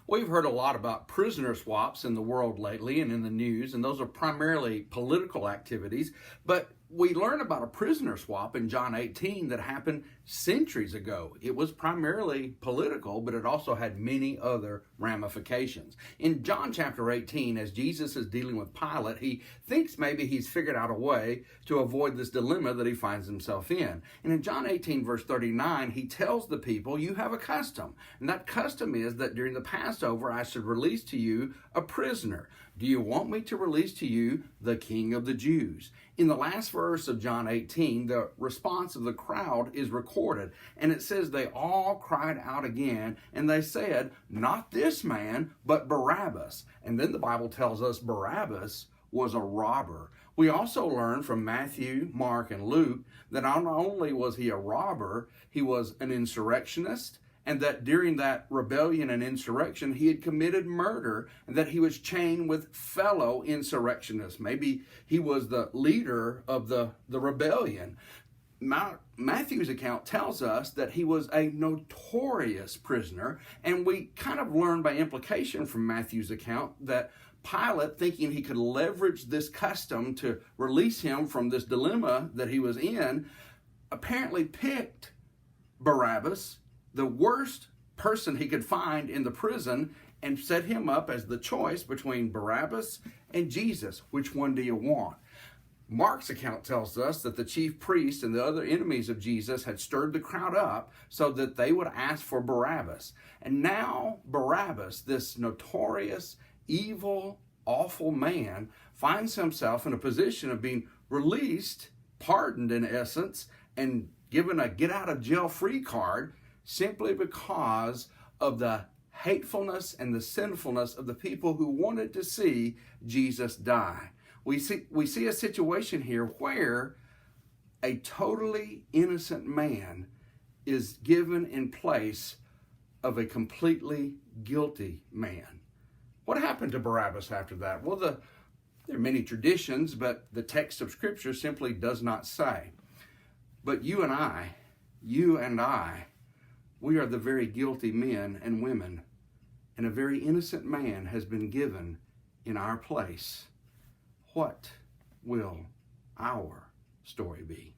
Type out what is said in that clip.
We've heard a lot about prisoner swaps in the world lately and in the news, and those are primarily political activities. But we learn about a prisoner swap in John 18 that happened centuries ago. It was primarily political, but it also had many other ramifications. In John chapter 18, as Jesus is dealing with Pilate, he thinks maybe he's figured out a way to avoid this dilemma that he finds himself in. And in John 18, verse 39, he tells the people, you have a custom. And that custom is that during the Passover, I should release to you a prisoner. Do you want me to release to you the King of the Jews? In the last verse of John 18, the response of the crowd is recorded. And it says they all cried out again, and they said, not this man, but Barabbas. And then the Bible tells us Barabbas was a robber. We also learn from Matthew, Mark, and Luke that not only was he a robber, he was an insurrectionist, and that during that rebellion and insurrection, he had committed murder, and that he was chained with fellow insurrectionists. Maybe he was the leader of the rebellion. Matthew's account tells us that he was a notorious prisoner, and we kind of learn by implication from Matthew's account that Pilate, thinking he could leverage this custom to release him from this dilemma that he was in, apparently picked Barabbas, the worst person he could find in the prison, and set him up as the choice between Barabbas and Jesus. Which one do you want? Mark's account tells us that the chief priests and the other enemies of Jesus had stirred the crowd up so that they would ask for Barabbas. And now Barabbas, this notorious, evil, awful man, finds himself in a position of being released, pardoned in essence, and given a get-out-of-jail-free card, simply because of the hatefulness and the sinfulness of the people who wanted to see Jesus die. We see a situation here where a totally innocent man is given in place of a completely guilty man. What happened to Barabbas after that? Well, there are many traditions, but the text of Scripture simply does not say. But you and I, we are the very guilty men and women, and a very innocent man has been given in our place. What will our story be?